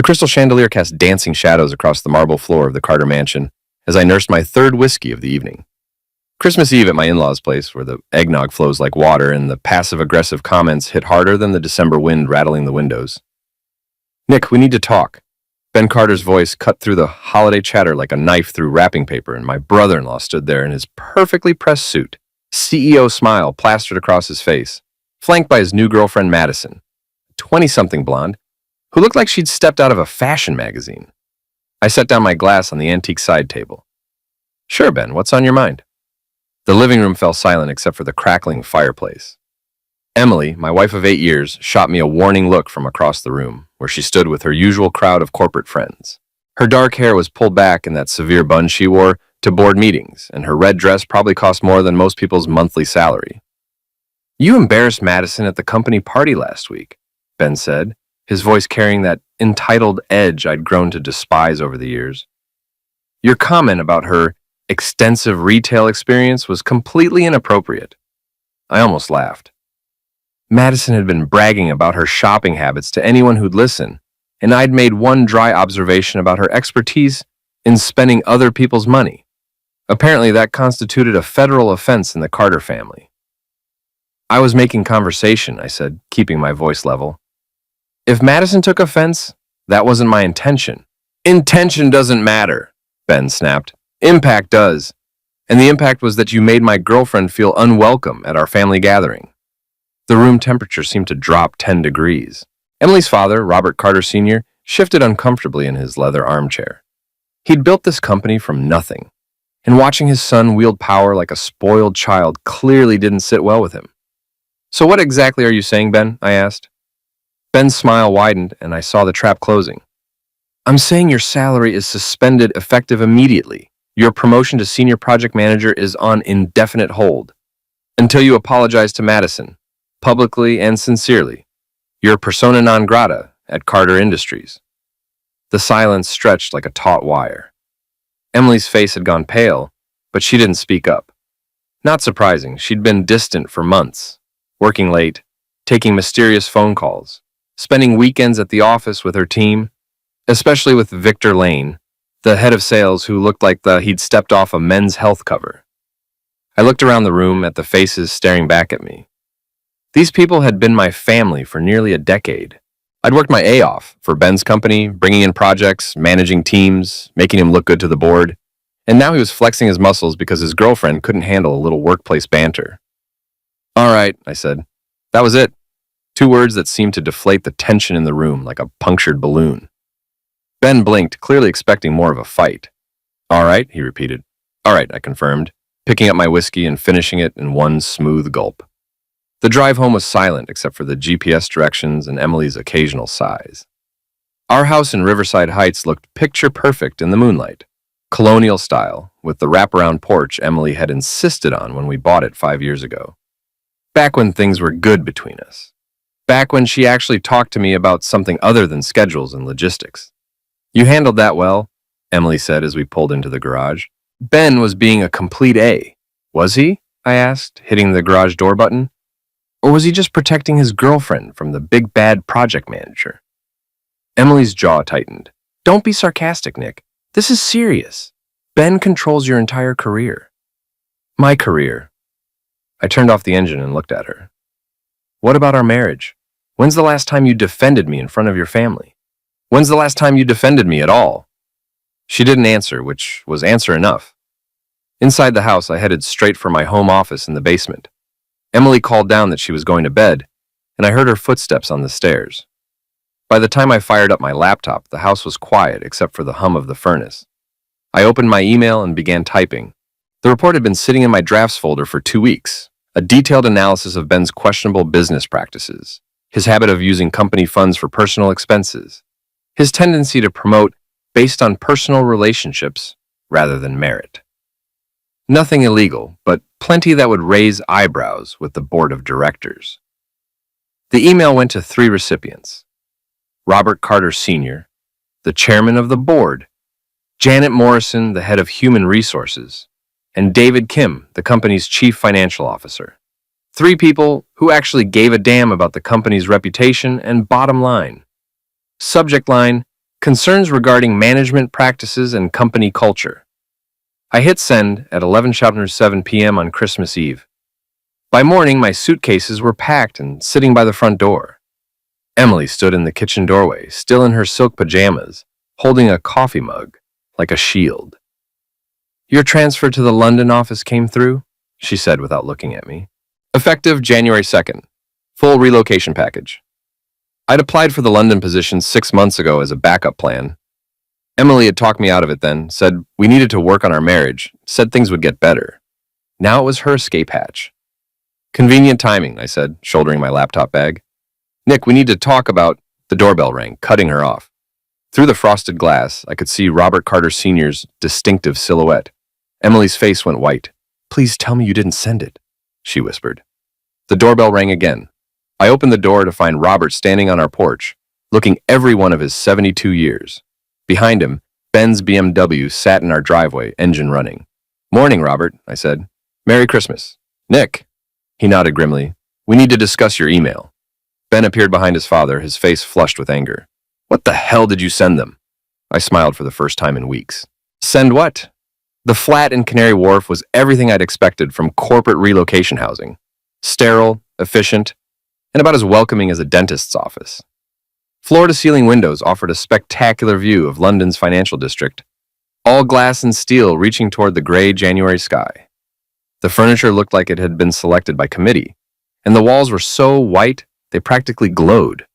The crystal chandelier cast dancing shadows across the marble floor of the Carter mansion as I nursed my third whiskey of the evening. Christmas Eve at my in-laws' place, where the eggnog flows like water and the passive-aggressive comments hit harder than the December wind rattling the windows. "Nick, we need to talk." Ben Carter's voice cut through the holiday chatter like a knife through wrapping paper, and my brother-in-law stood there in his perfectly pressed suit, CEO smile plastered across his face, flanked by his new girlfriend Madison, a 20-something blonde, who looked like she'd stepped out of a fashion magazine. I set down my glass on the antique side table. "Sure, Ben, what's on your mind?" The living room fell silent except for the crackling fireplace. Emily, my wife of 8 years, shot me a warning look from across the room, where she stood with her usual crowd of corporate friends. Her dark hair was pulled back in that severe bun she wore to board meetings, and her red dress probably cost more than most people's monthly salary. "You embarrassed Madison at the company party last week," Ben said, his voice carrying that entitled edge I'd grown to despise over the years. "Your comment about her extensive retail experience was completely inappropriate." I almost laughed. Madison had been bragging about her shopping habits to anyone who'd listen, and I'd made one dry observation about her expertise in spending other people's money. Apparently, that constituted a federal offense in the Carter family. "I was making conversation," I said, keeping my voice level. "If Madison took offense, that wasn't my intention." "Intention doesn't matter," Ben snapped. "Impact does. And the impact was that you made my girlfriend feel unwelcome at our family gathering." The room temperature seemed to drop 10 degrees. Emily's father, Robert Carter Sr., shifted uncomfortably in his leather armchair. He'd built this company from nothing, and watching his son wield power like a spoiled child clearly didn't sit well with him. "So what exactly are you saying, Ben?" I asked. Ben's smile widened, and I saw the trap closing. "I'm saying your salary is suspended effective immediately. Your promotion to senior project manager is on indefinite hold. Until you apologize to Madison, publicly and sincerely. You're persona non grata at Carter Industries." The silence stretched like a taut wire. Emily's face had gone pale, but she didn't speak up. Not surprising, she'd been distant for months, working late, taking mysterious phone calls, spending weekends at the office with her team, especially with Victor Lane, the head of sales who looked like he'd stepped off a Men's Health cover. I looked around the room at the faces staring back at me. These people had been my family for nearly a decade. I'd worked my A off for Ben's company, bringing in projects, managing teams, making him look good to the board, and now he was flexing his muscles because his girlfriend couldn't handle a little workplace banter. "All right," I said. That was it. 2 words that seemed to deflate the tension in the room like a punctured balloon. Ben blinked, clearly expecting more of a fight. "All right," he repeated. "All right," I confirmed, picking up my whiskey and finishing it in one smooth gulp. The drive home was silent except for the GPS directions and Emily's occasional sighs. Our house in Riverside Heights looked picture-perfect in the moonlight, colonial style, with the wraparound porch Emily had insisted on when we bought it 5 years ago. Back when things were good between us. Back when she actually talked to me about something other than schedules and logistics. "You handled that well," Emily said as we pulled into the garage. "Ben was being a complete A." "Was he?" I asked, hitting the garage door button. "Or was he just protecting his girlfriend from the big bad project manager?" Emily's jaw tightened. "Don't be sarcastic, Nick. This is serious. Ben controls your entire career." "My career." I turned off the engine and looked at her. "What about our marriage? When's the last time you defended me in front of your family? When's the last time you defended me at all?" She didn't answer, which was answer enough. Inside the house, I headed straight for my home office in the basement. Emily called down that she was going to bed, and I heard her footsteps on the stairs. By the time I fired up my laptop, the house was quiet except for the hum of the furnace. I opened my email and began typing. The report had been sitting in my drafts folder for 2 weeks, a detailed analysis of Ben's questionable business practices, his habit of using company funds for personal expenses, his tendency to promote based on personal relationships rather than merit. Nothing illegal, but plenty that would raise eyebrows with the board of directors. The email went to 3 recipients: Robert Carter Sr., the chairman of the board, Janet Morrison, the head of human resources, and David Kim, the company's chief financial officer. 3 people who actually gave a damn about the company's reputation and bottom line. Subject line: Concerns regarding management practices and company culture. I hit send at 11:07 p.m. on Christmas Eve. By morning, my suitcases were packed and sitting by the front door. Emily stood in the kitchen doorway, still in her silk pajamas, holding a coffee mug like a shield. "Your transfer to the London office came through?" she said without looking at me. "Effective January 2nd. Full relocation package." I'd applied for the London position 6 months ago as a backup plan. Emily had talked me out of it then, said we needed to work on our marriage, said things would get better. Now it was her escape hatch. "Convenient timing," I said, shouldering my laptop bag. "Nick, we need to talk about—" The doorbell rang, cutting her off. Through the frosted glass, I could see Robert Carter Sr.'s distinctive silhouette. Emily's face went white. "Please tell me you didn't send it," she whispered. The doorbell rang again. I opened the door to find Robert standing on our porch, looking every one of his 72 years. Behind him, Ben's BMW sat in our driveway, engine running. "Morning, Robert," I said. "Merry Christmas." "Nick." He nodded grimly. "We need to discuss your email." Ben appeared behind his father, his face flushed with anger. "What the hell did you send them?" I smiled for the first time in weeks. "Send what?" The flat in Canary Wharf was everything I'd expected from corporate relocation housing. Sterile, efficient, and about as welcoming as a dentist's office. Floor-to-ceiling windows offered a spectacular view of London's financial district, all glass and steel reaching toward the gray January sky. The furniture looked like it had been selected by committee, and the walls were so white they practically glowed.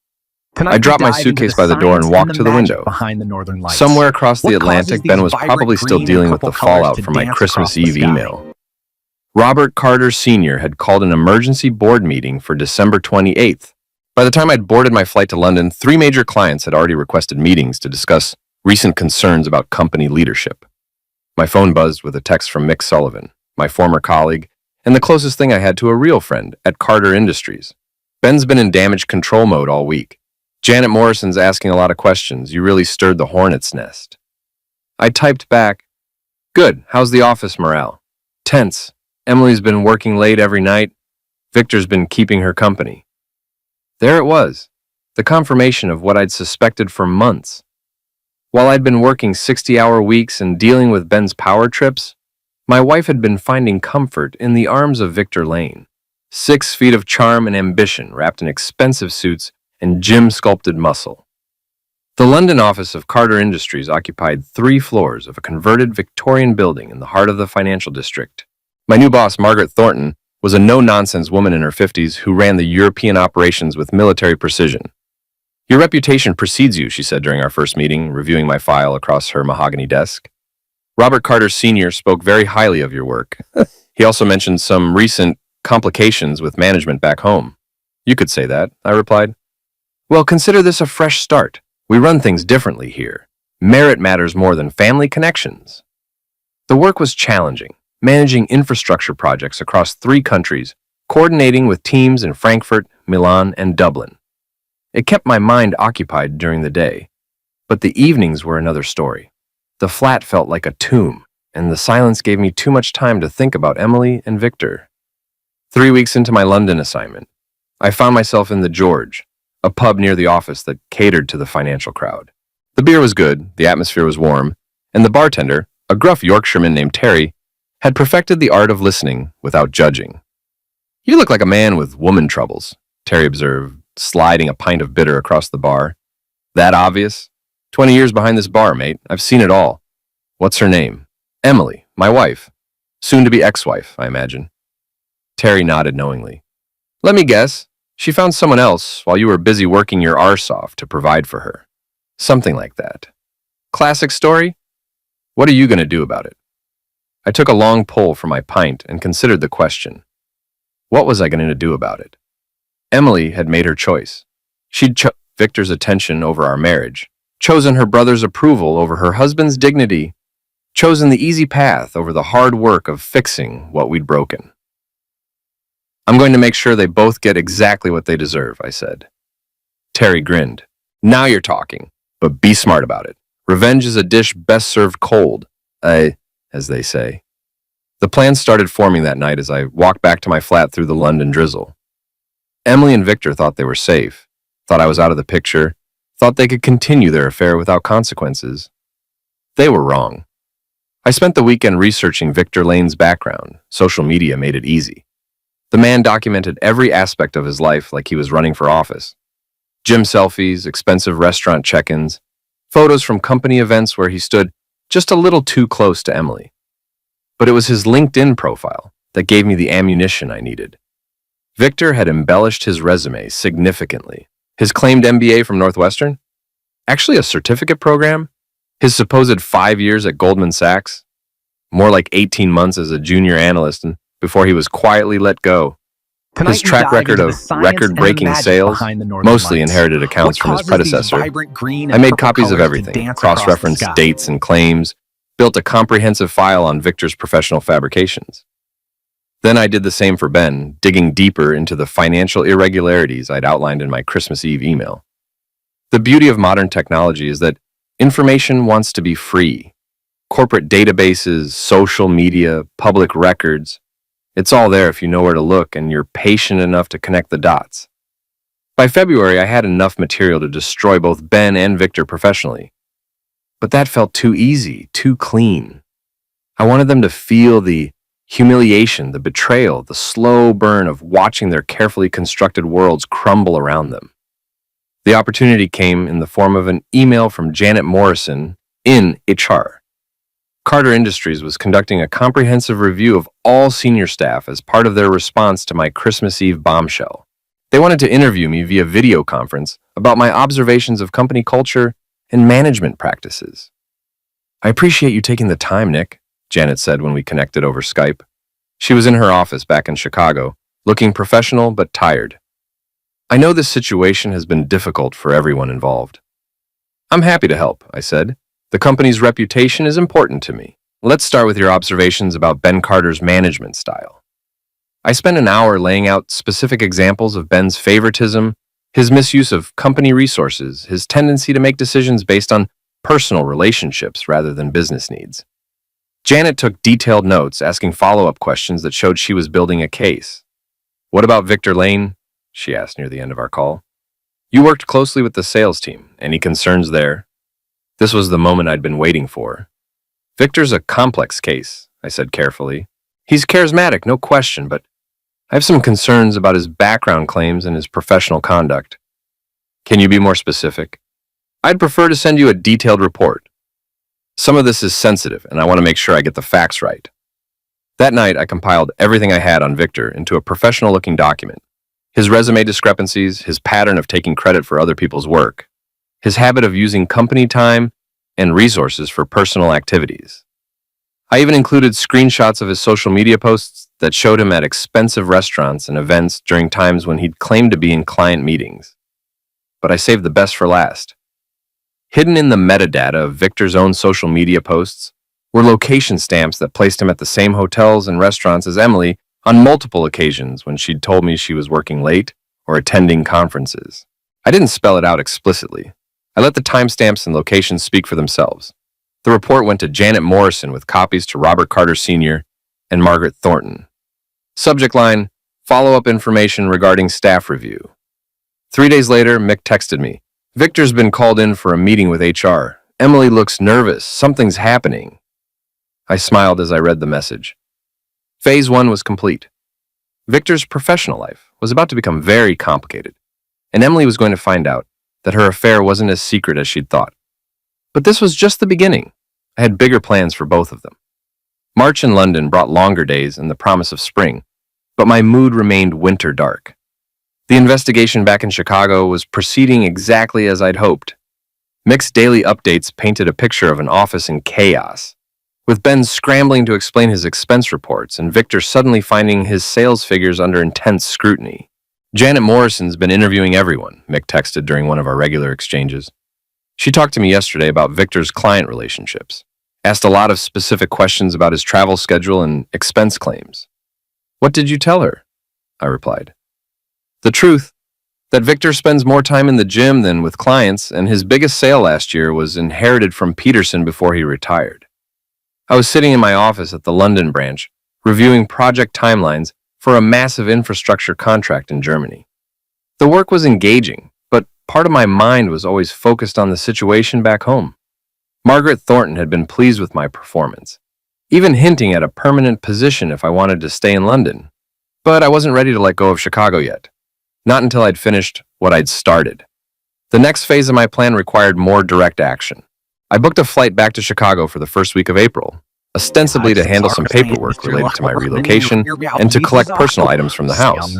I dropped my suitcase by the door and walked to the window. Behind the northern lights. Somewhere across the What causes Atlantic, these Ben was vibrant probably still green dealing and with the purple colors fallout to from my dance Christmas across the Eve sky? email. Robert Carter Sr. had called an emergency board meeting for December 28th. By the time I'd boarded my flight to London, 3 major clients had already requested meetings to discuss recent concerns about company leadership. My phone buzzed with a text from Mick Sullivan, my former colleague, and the closest thing I had to a real friend at Carter Industries. "Ben's been in damage control mode all week. Janet Morrison's asking a lot of questions. You really stirred the hornet's nest." I typed back, "Good, how's the office morale?" "Tense. Emily's been working late every night. Victor's been keeping her company." There it was, the confirmation of what I'd suspected for months. While I'd been working 60-hour weeks and dealing with Ben's power trips, my wife had been finding comfort in the arms of Victor Lane. 6 feet of charm and ambition wrapped in expensive suits and gym-sculpted muscle. The London office of Carter Industries occupied 3 floors of a converted Victorian building in the heart of the financial district. My new boss, Margaret Thornton, was a no-nonsense woman in her 50s who ran the European operations with military precision. "Your reputation precedes you," she said during our first meeting, reviewing my file across her mahogany desk. "Robert Carter Sr. spoke very highly of your work. He also mentioned some recent complications with management back home." "You could say that," I replied. "Well, consider this a fresh start. We run things differently here. Merit matters more than family connections." The work was challenging, managing infrastructure projects across 3 countries, coordinating with teams in Frankfurt, Milan, and Dublin. It kept my mind occupied during the day, but the evenings were another story. The flat felt like a tomb, and the silence gave me too much time to think about Emily and Victor. 3 weeks into my London assignment, I found myself in the George, a pub near the office that catered to the financial crowd. The beer was good, the atmosphere was warm, and the bartender, a gruff Yorkshireman named Terry, had perfected the art of listening without judging. "You look like a man with woman troubles," Terry observed, sliding a pint of bitter across the bar. "That obvious? 20 years behind this bar, mate. I've seen it all." "What's her name?" "Emily, my wife. Soon-to-be ex-wife, I imagine." Terry nodded knowingly. "Let me guess. She found someone else while you were busy working your arse off to provide for her. Something like that. Classic story? What are you going to do about it?" I took a long pull from my pint and considered the question. What was I going to do about it? Emily had made her choice. She'd chosen Victor's attention over our marriage, chosen her brother's approval over her husband's dignity, chosen the easy path over the hard work of fixing what we'd broken. "I'm going to make sure they both get exactly what they deserve," I said. Terry grinned. "Now you're talking, but be smart about it. Revenge is a dish best served cold, as they say." The plans started forming that night as I walked back to my flat through the London drizzle. Emily and Victor thought they were safe, thought I was out of the picture, thought they could continue their affair without consequences. They were wrong. I spent the weekend researching Victor Lane's background. Social media made it easy. The man documented every aspect of his life like he was running for office. Gym selfies, expensive restaurant check-ins, photos from company events where he stood just a little too close to Emily. But it was his LinkedIn profile that gave me the ammunition I needed. Victor had embellished his resume significantly. His claimed MBA from Northwestern? Actually a certificate program? His supposed 5 years at Goldman Sachs? More like 18 months as a junior analyst and before he was quietly let go. His track record of record-breaking sales, mostly inherited accounts from his predecessor. I made copies of everything, cross-referenced dates and claims, built a comprehensive file on Victor's professional fabrications. Then I did the same for Ben, digging deeper into the financial irregularities I'd outlined in my Christmas Eve email. The beauty of modern technology is that information wants to be free. Corporate databases, social media, public records. It's all there if you know where to look and you're patient enough to connect the dots. By February, I had enough material to destroy both Ben and Victor professionally. But that felt too easy, too clean. I wanted them to feel the humiliation, the betrayal, the slow burn of watching their carefully constructed worlds crumble around them. The opportunity came in the form of an email from Janet Morrison in HR. Carter Industries was conducting a comprehensive review of all senior staff as part of their response to my Christmas Eve bombshell. They wanted to interview me via video conference about my observations of company culture and management practices. "I appreciate you taking the time, Nick," Janet said when we connected over Skype. She was in her office back in Chicago, looking professional but tired. "I know this situation has been difficult for everyone involved." "I'm happy to help," I said. "The company's reputation is important to me. Let's start with your observations about Ben Carter's management style." I spent an hour laying out specific examples of Ben's favoritism, his misuse of company resources, his tendency to make decisions based on personal relationships rather than business needs. Janet took detailed notes, asking follow-up questions that showed she was building a case. "What about Victor Lane?" she asked near the end of our call. "You worked closely with the sales team. Any concerns there?" This was the moment I'd been waiting for. "Victor's a complex case," I said carefully. "He's charismatic, no question, but I have some concerns about his background claims and his professional conduct." "Can you be more specific?" "I'd prefer to send you a detailed report. Some of this is sensitive, and I want to make sure I get the facts right." That night, I compiled everything I had on Victor into a professional-looking document. His resume discrepancies, his pattern of taking credit for other people's work, his habit of using company time and resources for personal activities. I even included screenshots of his social media posts that showed him at expensive restaurants and events during times when he'd claimed to be in client meetings. But I saved the best for last. Hidden in the metadata of Victor's own social media posts were location stamps that placed him at the same hotels and restaurants as Emily on multiple occasions when she'd told me she was working late or attending conferences. I didn't spell it out explicitly. I let the timestamps and locations speak for themselves. The report went to Janet Morrison with copies to Robert Carter Sr. and Margaret Thornton. Subject line, follow-up information regarding staff review. 3 days later, Mick texted me. "Victor's been called in for a meeting with HR. Emily looks nervous. Something's happening." I smiled as I read the message. Phase 1 was complete. Victor's professional life was about to become very complicated, and Emily was going to find out that her affair wasn't as secret as she'd thought. But this was just the beginning. I had bigger plans for both of them. March in London brought longer days and the promise of spring, but my mood remained winter dark. The investigation back in Chicago was proceeding exactly as I'd hoped. Mick's daily updates painted a picture of an office in chaos, with Ben scrambling to explain his expense reports and Victor suddenly finding his sales figures under intense scrutiny. "Janet Morrison's been interviewing everyone," Mick texted during one of our regular exchanges. "She talked to me yesterday about Victor's client relationships, asked a lot of specific questions about his travel schedule and expense claims." "What did you tell her?" I replied. "The truth, that Victor spends more time in the gym than with clients, and his biggest sale last year was inherited from Peterson before he retired." I was sitting in my office at the London branch, reviewing project timelines for a massive infrastructure contract in Germany. The work was engaging, but part of my mind was always focused on the situation back home. Margaret Thornton had been pleased with my performance, even hinting at a permanent position if I wanted to stay in London. But I wasn't ready to let go of Chicago yet. Not until I'd finished what I'd started. The next phase of my plan required more direct action. I booked a flight back to Chicago for the first week of April, ostensibly to handle some paperwork related to my relocation and to collect personal items from the house.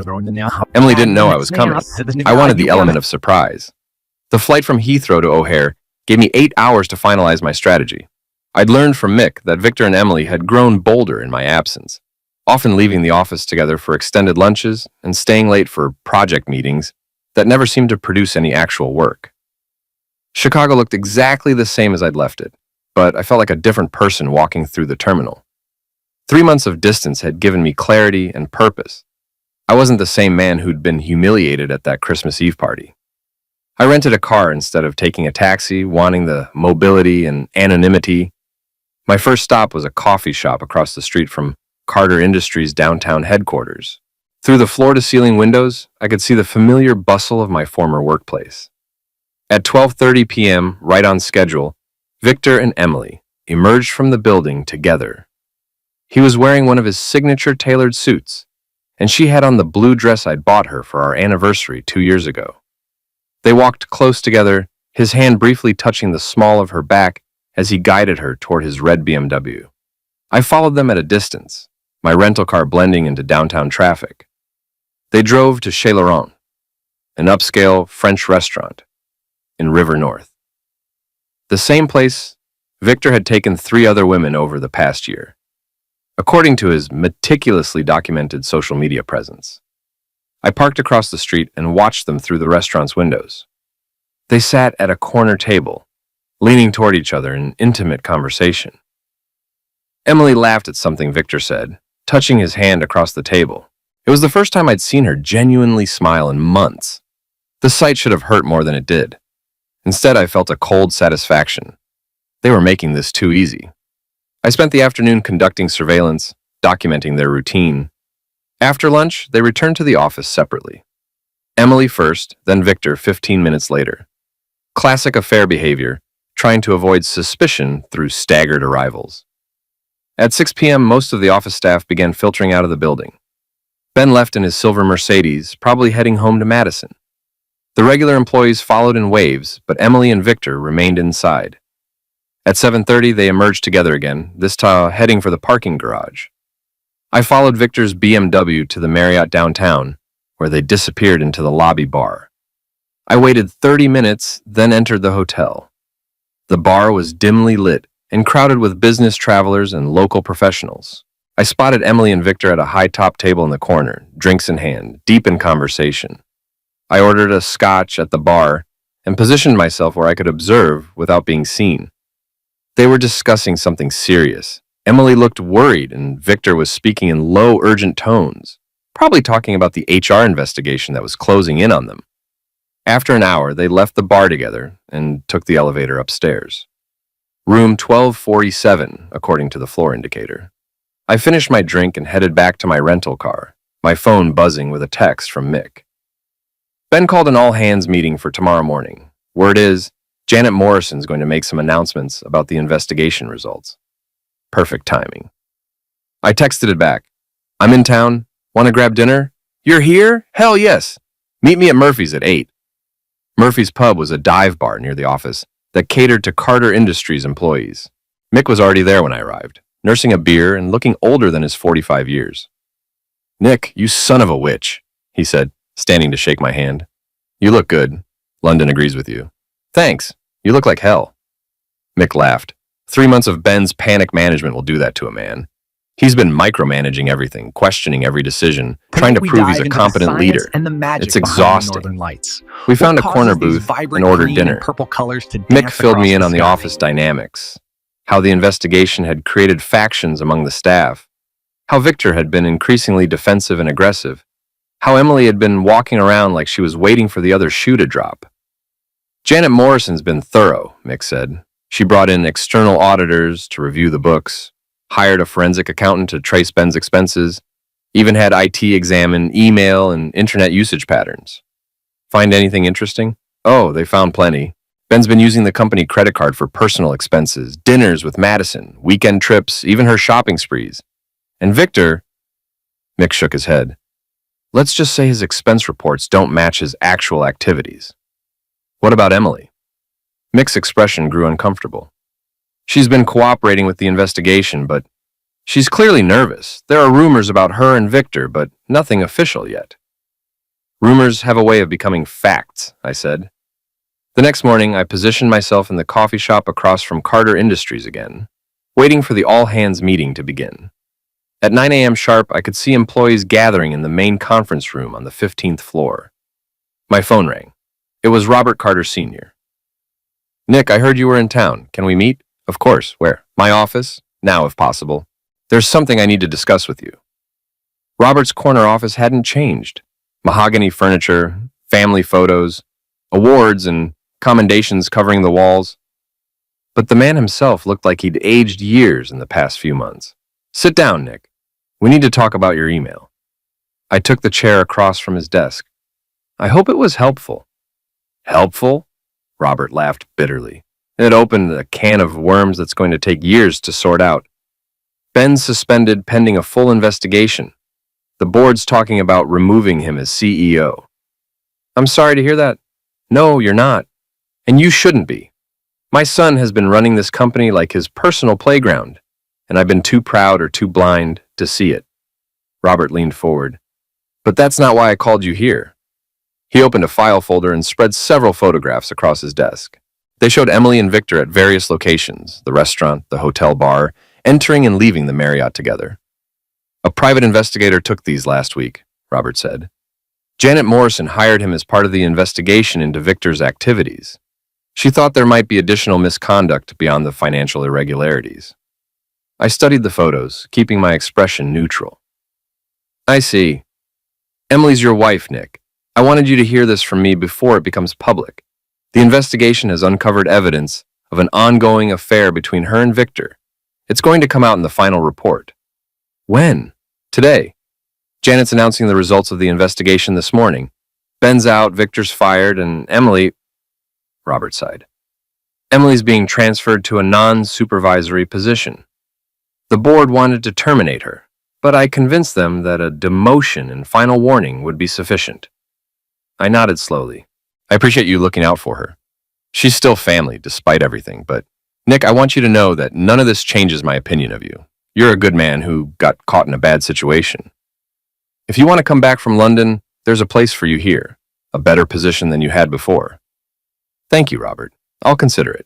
Emily didn't know I was coming. I wanted the element of surprise. The flight from Heathrow to O'Hare gave me 8 hours to finalize my strategy. I'd learned from Mick that Victor and Emily had grown bolder in my absence, often leaving the office together for extended lunches and staying late for project meetings that never seemed to produce any actual work. Chicago looked exactly the same as I'd left it, but I felt like a different person walking through the terminal. 3 months of distance had given me clarity and purpose. I wasn't the same man who'd been humiliated at that Christmas Eve party. I rented a car instead of taking a taxi, wanting the mobility and anonymity. My first stop was a coffee shop across the street from Carter Industries' downtown headquarters. Through the floor-to-ceiling windows, I could see the familiar bustle of my former workplace. At 12:30 p.m., right on schedule, Victor and Emily emerged from the building together. He was wearing one of his signature tailored suits, and she had on the blue dress I'd bought her for our anniversary 2 years ago. They walked close together, his hand briefly touching the small of her back as he guided her toward his red BMW. I followed them at a distance, my rental car blending into downtown traffic. They drove to Chez Laurent, an upscale French restaurant in River North. The same place Victor had taken 3 other women over the past year, according to his meticulously documented social media presence. I parked across the street and watched them through the restaurant's windows. They sat at a corner table, leaning toward each other in intimate conversation. Emily laughed at something Victor said, touching his hand across the table. It was the first time I'd seen her genuinely smile in months. The sight should have hurt more than it did. Instead, I felt a cold satisfaction. They were making this too easy. I spent the afternoon conducting surveillance, documenting their routine. After lunch, they returned to the office separately. Emily first, then Victor 15 minutes later. Classic affair behavior, trying to avoid suspicion through staggered arrivals. At 6 p.m., most of the office staff began filtering out of the building. Ben left in his silver Mercedes, probably heading home to Madison. The regular employees followed in waves, but Emily and Victor remained inside. At 7:30, they emerged together again, this time heading for the parking garage. I followed Victor's BMW to the Marriott downtown, where they disappeared into the lobby bar. I waited 30 minutes, then entered the hotel. The bar was dimly lit and crowded with business travelers and local professionals. I spotted Emily and Victor at a high-top table in the corner, drinks in hand, deep in conversation. I ordered a scotch at the bar and positioned myself where I could observe without being seen. They were discussing something serious. Emily looked worried and Victor was speaking in low, urgent tones, probably talking about the HR investigation that was closing in on them. After an hour, they left the bar together and took the elevator upstairs. Room 1247, according to the floor indicator. I finished my drink and headed back to my rental car, my phone buzzing with a text from Mick. Ben called an all-hands meeting for tomorrow morning. Word is, Janet Morrison's going to make some announcements about the investigation results. Perfect timing. I texted it back. I'm in town. Want to grab dinner? You're here? Hell yes. Meet me at Murphy's at 8. Murphy's Pub was a dive bar near the office that catered to Carter Industries employees. Mick was already there when I arrived, nursing a beer and looking older than his 45 years. Nick, you son of a witch, he said, standing to shake my hand. You look good. London agrees with you. Thanks. You look like hell. Mick laughed. 3 months of Ben's panic management will do that to a man. He's been micromanaging everything, questioning every decision, trying to prove he's a competent leader. It's exhausting. We found a corner booth and ordered dinner. Mick filled me in on the office dynamics, how the investigation had created factions among the staff, how Victor had been increasingly defensive and aggressive, how Emily had been walking around like she was waiting for the other shoe to drop. Janet Morrison's been thorough, Mick said. She brought in external auditors to review the books, hired a forensic accountant to trace Ben's expenses, even had IT examine email and internet usage patterns. Find anything interesting? Oh, they found plenty. Ben's been using the company credit card for personal expenses, dinners with Madison, weekend trips, even her shopping sprees. And Victor, Mick shook his head. Let's just say his expense reports don't match his actual activities. What about Emily? Mick's expression grew uncomfortable. She's been cooperating with the investigation, but she's clearly nervous. There are rumors about her and Victor, but nothing official yet. Rumors have a way of becoming facts, I said. The next morning, I positioned myself in the coffee shop across from Carter Industries again, waiting for the all-hands meeting to begin. At 9 a.m. sharp, I could see employees gathering in the main conference room on the 15th floor. My phone rang. It was Robert Carter Sr. Nick, I heard you were in town. Can we meet? Of course. Where? My office? Now, if possible. There's something I need to discuss with you. Robert's corner office hadn't changed. Mahogany furniture, family photos, awards, and commendations covering the walls. But the man himself looked like he'd aged years in the past few months. Sit down, Nick. We need to talk about your email. I took the chair across from his desk. I hope it was helpful. Helpful? Robert laughed bitterly. It opened a can of worms that's going to take years to sort out. Ben's suspended pending a full investigation. The board's talking about removing him as CEO. I'm sorry to hear that. No, you're not. And you shouldn't be. My son has been running this company like his personal playground, and I've been too proud or too blind to see it. Robert leaned forward. But that's not why I called you here. He opened a file folder and spread several photographs across his desk. They showed Emily and Victor at various locations, the restaurant, the hotel bar, entering and leaving the Marriott together. A private investigator took these last week, Robert said. Janet Morrison hired him as part of the investigation into Victor's activities. She thought there might be additional misconduct beyond the financial irregularities. I studied the photos, keeping my expression neutral. I see. Emily's your wife, Nick. I wanted you to hear this from me before it becomes public. The investigation has uncovered evidence of an ongoing affair between her and Victor. It's going to come out in the final report. When? Today. Janet's announcing the results of the investigation this morning. Ben's out, Victor's fired, and Emily... Robert sighed. Emily's being transferred to a non-supervisory position. The board wanted to terminate her, but I convinced them that a demotion and final warning would be sufficient. I nodded slowly. I appreciate you looking out for her. She's still family, despite everything, but Nick, I want you to know that none of this changes my opinion of you. You're a good man who got caught in a bad situation. If you want to come back from London, there's a place for you here, a better position than you had before. Thank you, Robert. I'll consider it.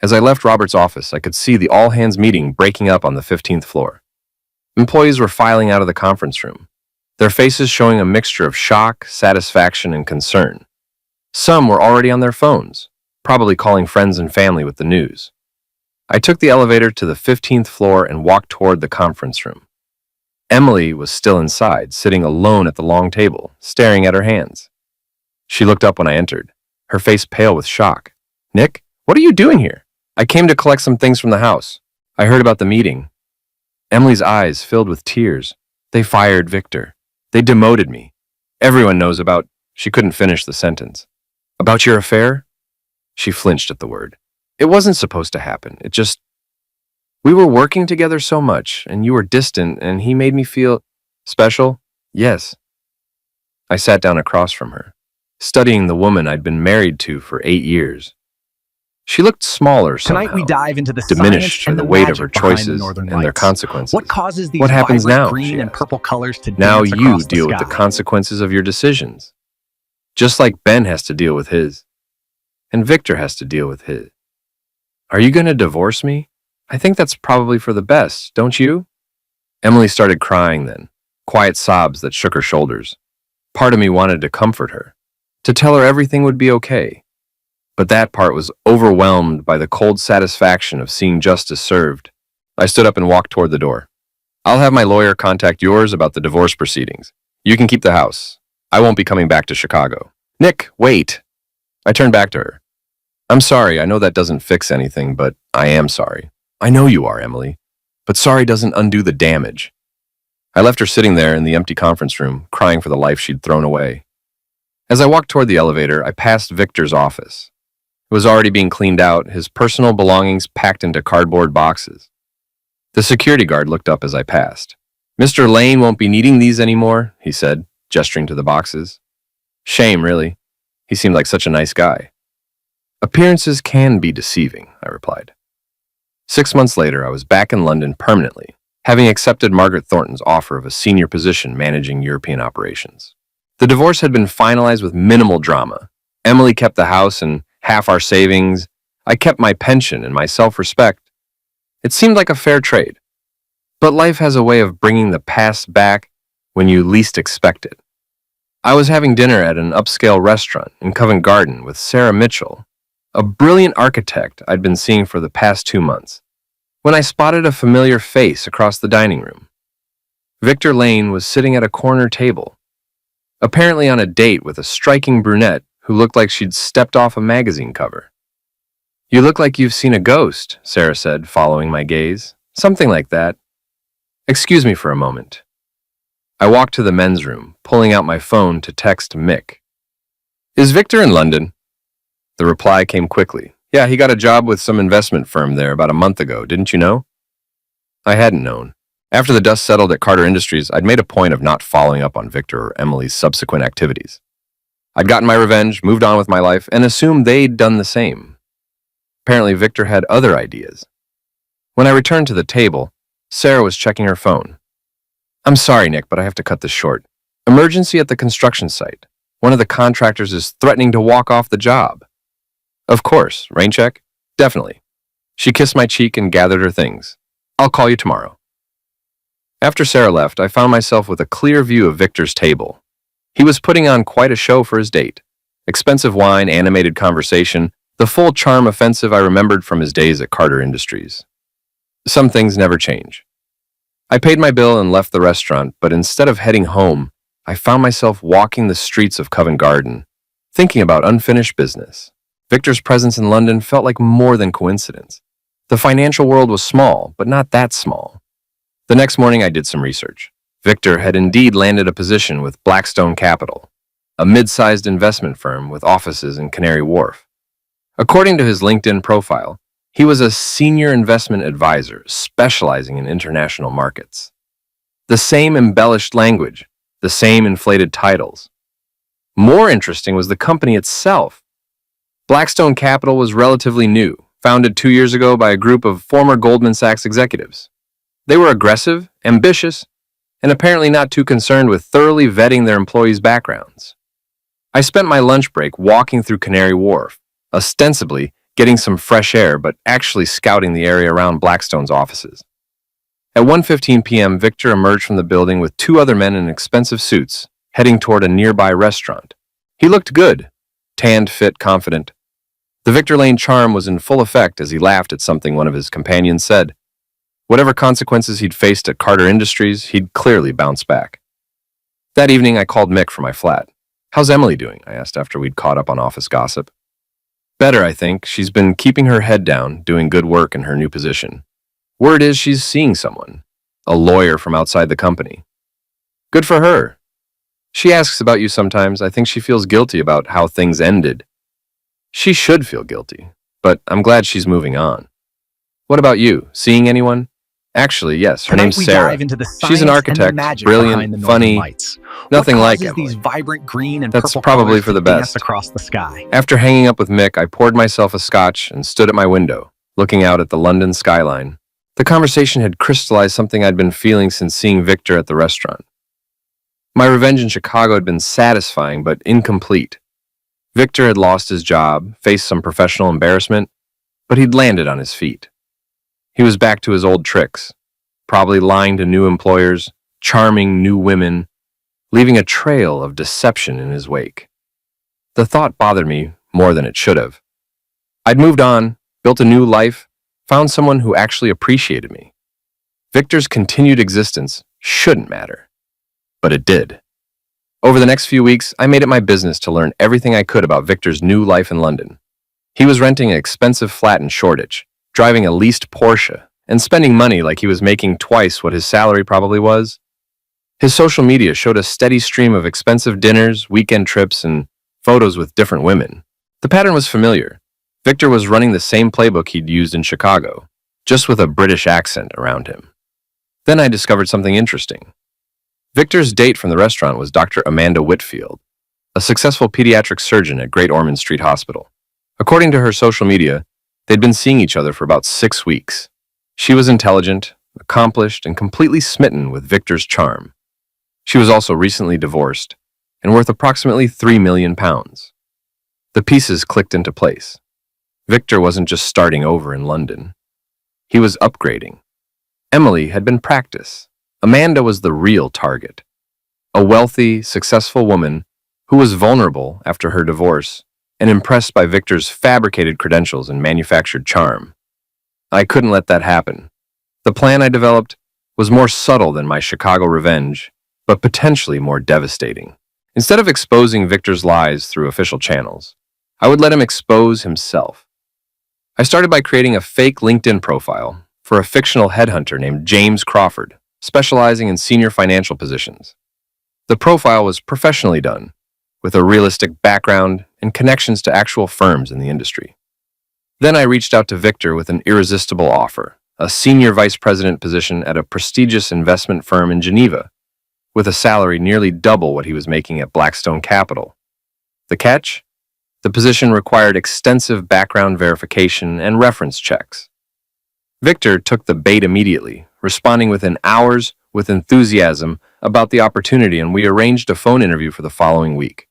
As I left Robert's office, I could see the all-hands meeting breaking up on the 15th floor. Employees were filing out of the conference room, their faces showing a mixture of shock, satisfaction, and concern. Some were already on their phones, probably calling friends and family with the news. I took the elevator to the 15th floor and walked toward the conference room. Emily was still inside, sitting alone at the long table, staring at her hands. She looked up when I entered, her face pale with shock. Nick, what are you doing here? I came to collect some things from the house. I heard about the meeting. Emily's eyes filled with tears. They fired Victor. They demoted me. Everyone knows about... She couldn't finish the sentence. About your affair? She flinched at the word. It wasn't supposed to happen. It just... We were working together so much, and you were distant, and he made me feel... Special? Yes. I sat down across from her, studying the woman I'd been married to for 8 years. She looked smaller somehow, Tonight we dive into the diminished science and by the the weight of magic her behind the choices Northern and their Lights. consequences. What causes these What happens vibrant now? green She and asked. purple colors to Now dance you across the deal with the sky? consequences of your decisions. Just like Ben has to deal with his. And Victor has to deal with his. Are you going to divorce me? I think that's probably for the best, don't you? Emily started crying then, quiet sobs that shook her shoulders. Part of me wanted to comfort her, to tell her everything would be okay. But that part was overwhelmed by the cold satisfaction of seeing justice served. I stood up and walked toward the door. I'll have my lawyer contact yours about the divorce proceedings. You can keep the house. I won't be coming back to Chicago. Nick, wait. I turned back to her. I'm sorry, I know that doesn't fix anything, but I am sorry. I know you are, Emily. But sorry doesn't undo the damage. I left her sitting there in the empty conference room, crying for the life she'd thrown away. As I walked toward the elevator, I passed Victor's office. It was already being cleaned out, his personal belongings packed into cardboard boxes. The security guard looked up as I passed. "Mr. Lane won't be needing these anymore," he said, gesturing to the boxes. "Shame, really. He seemed like such a nice guy." "Appearances can be deceiving," I replied. 6 months later, I was back in London permanently, having accepted Margaret Thornton's offer of a senior position managing European operations. The divorce had been finalized with minimal drama. Emily kept the house and half our savings. I kept my pension and my self-respect. It seemed like a fair trade. But life has a way of bringing the past back when you least expect it. I was having dinner at an upscale restaurant in Covent Garden with Sarah Mitchell, a brilliant architect I'd been seeing for the past 2 months, when I spotted a familiar face across the dining room. Victor Lane was sitting at a corner table, apparently on a date with a striking brunette who looked like she'd stepped off a magazine cover. "You look like you've seen a ghost," Sarah said, following my gaze. "Something like that. Excuse me for a moment." I walked to the men's room, pulling out my phone to text Mick. "Is Victor in London?" The reply came quickly. "Yeah, he got a job with some investment firm there about a month ago, didn't you know?" I hadn't known. After the dust settled at Carter Industries, I'd made a point of not following up on Victor or Emily's subsequent activities. I'd gotten my revenge, moved on with my life, and assumed they'd done the same. Apparently, Victor had other ideas. When I returned to the table, Sarah was checking her phone. "I'm sorry, Nick, but I have to cut this short. Emergency at the construction site. One of the contractors is threatening to walk off the job." "Of course. Rain check?" "Definitely." She kissed my cheek and gathered her things. "I'll call you tomorrow." After Sarah left, I found myself with a clear view of Victor's table. He was putting on quite a show for his date. Expensive wine, animated conversation, the full charm offensive I remembered from his days at Carter Industries. Some things never change. I paid my bill and left the restaurant, but instead of heading home, I found myself walking the streets of Covent Garden, thinking about unfinished business. Victor's presence in London felt like more than coincidence. The financial world was small, but not that small. The next morning I did some research. Victor had indeed landed a position with Blackstone Capital, a mid-sized investment firm with offices in Canary Wharf. According to his LinkedIn profile, he was a senior investment advisor specializing in international markets. The same embellished language, the same inflated titles. More interesting was the company itself. Blackstone Capital was relatively new, founded 2 years ago by a group of former Goldman Sachs executives. They were aggressive, ambitious, and apparently not too concerned with thoroughly vetting their employees' backgrounds. I spent my lunch break walking through Canary Wharf, ostensibly getting some fresh air, but actually scouting the area around Blackstone's offices. At 1:15 p.m., Victor emerged from the building with 2 other men in expensive suits, heading toward a nearby restaurant. He looked good, tanned, fit, confident. The Victor Lane charm was in full effect as he laughed at something one of his companions said. Whatever consequences he'd faced at Carter Industries, he'd clearly bounced back. That evening, I called Mick from my flat. "How's Emily doing?" I asked after we'd caught up on office gossip. "Better, I think. She's been keeping her head down, doing good work in her new position. Word is she's seeing someone, a lawyer from outside the company." "Good for her. She asks about you sometimes. I think she feels guilty about how things ended." "She should feel guilty, but I'm glad she's moving on." "What about you? Seeing anyone?" "Actually, yes. Her name's Sarah. She's an architect, brilliant, funny, nothing like Emily. These vibrant green and That's purple probably colors for the to dance best." across the sky. After hanging up with Mick, I poured myself a scotch and stood at my window, looking out at the London skyline. The conversation had crystallized something I'd been feeling since seeing Victor at the restaurant. My revenge in Chicago had been satisfying but incomplete. Victor had lost his job, faced some professional embarrassment, but he'd landed on his feet. He was back to his old tricks, probably lying to new employers, charming new women, leaving a trail of deception in his wake. The thought bothered me more than it should have. I'd moved on, built a new life, found someone who actually appreciated me. Victor's continued existence shouldn't matter, but it did. Over the next few weeks, I made it my business to learn everything I could about Victor's new life in London. He was renting an expensive flat in Shoreditch, driving a leased Porsche, and spending money like he was making twice what his salary probably was. His social media showed a steady stream of expensive dinners, weekend trips, and photos with different women. The pattern was familiar. Victor was running the same playbook he'd used in Chicago, just with a British accent around him. Then I discovered something interesting. Victor's date from the restaurant was Dr. Amanda Whitfield, a successful pediatric surgeon at Great Ormond Street Hospital. According to her social media, they'd been seeing each other for about 6 weeks. She was intelligent, accomplished, and completely smitten with Victor's charm. She was also recently divorced and worth approximately £3 million. The pieces clicked into place. Victor wasn't just starting over in London. He was upgrading. Emily had been practice. Amanda was the real target. A wealthy, successful woman who was vulnerable after her divorce and impressed by Victor's fabricated credentials and manufactured charm. I couldn't let that happen. The plan I developed was more subtle than my Chicago revenge, but potentially more devastating. Instead of exposing Victor's lies through official channels, I would let him expose himself. I started by creating a fake LinkedIn profile for a fictional headhunter named James Crawford, specializing in senior financial positions. The profile was professionally done, with a realistic background and connections to actual firms in the industry. Then I reached out to Victor with an irresistible offer, a senior vice president position at a prestigious investment firm in Geneva, with a salary nearly double what he was making at Blackstone Capital. The catch? The position required extensive background verification and reference checks. Victor took the bait immediately, responding within hours with enthusiasm about the opportunity, and we arranged a phone interview for the following week.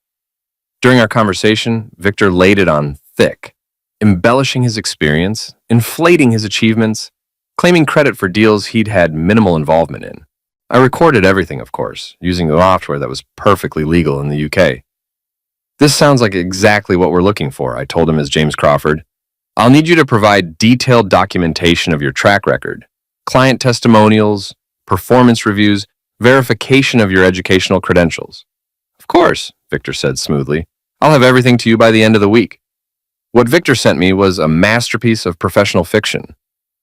During our conversation, Victor laid it on thick, embellishing his experience, inflating his achievements, claiming credit for deals he'd had minimal involvement in. I recorded everything, of course, using software that was perfectly legal in the UK. "This sounds like exactly what we're looking for," I told him as James Crawford. "I'll need you to provide detailed documentation of your track record, client testimonials, performance reviews, verification of your educational credentials." "Of course," Victor said smoothly. "I'll have everything to you by the end of the week." What Victor sent me was a masterpiece of professional fiction.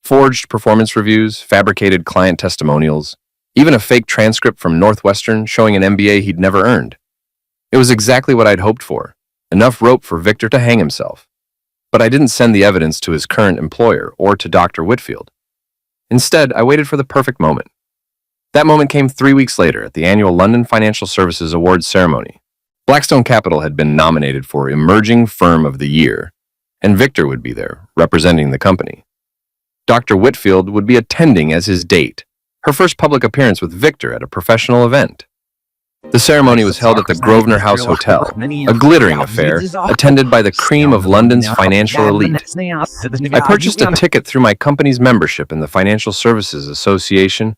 Forged performance reviews, fabricated client testimonials, even a fake transcript from Northwestern showing an MBA he'd never earned. It was exactly what I'd hoped for, enough rope for Victor to hang himself. But I didn't send the evidence to his current employer or to Dr. Whitfield. Instead, I waited for the perfect moment. That moment came 3 weeks later at the annual London Financial Services Awards ceremony. Blackstone Capital had been nominated for Emerging Firm of the Year, and Victor would be there, representing the company. Dr. Whitfield would be attending as his date, her first public appearance with Victor at a professional event. The ceremony was held at the Grosvenor House Hotel, a glittering affair attended by the cream of London's financial elite. I purchased a ticket through my company's membership in the Financial Services Association,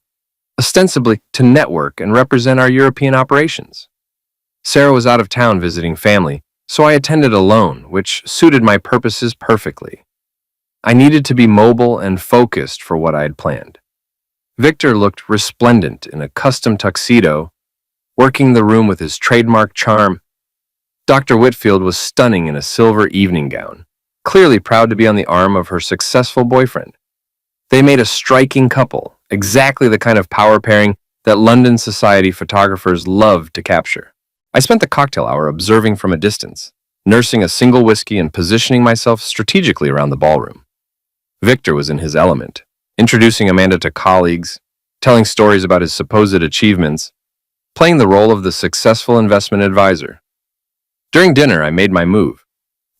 ostensibly to network and represent our European operations. Sarah was out of town visiting family, so I attended alone, which suited my purposes perfectly. I needed to be mobile and focused for what I had planned. Victor looked resplendent in a custom tuxedo, working the room with his trademark charm. Dr. Whitfield was stunning in a silver evening gown, clearly proud to be on the arm of her successful boyfriend. They made a striking couple, exactly the kind of power pairing that London society photographers love to capture. I spent the cocktail hour observing from a distance, nursing a single whiskey and positioning myself strategically around the ballroom. Victor was in his element, introducing Amanda to colleagues, telling stories about his supposed achievements, playing the role of the successful investment advisor. During dinner, I made my move.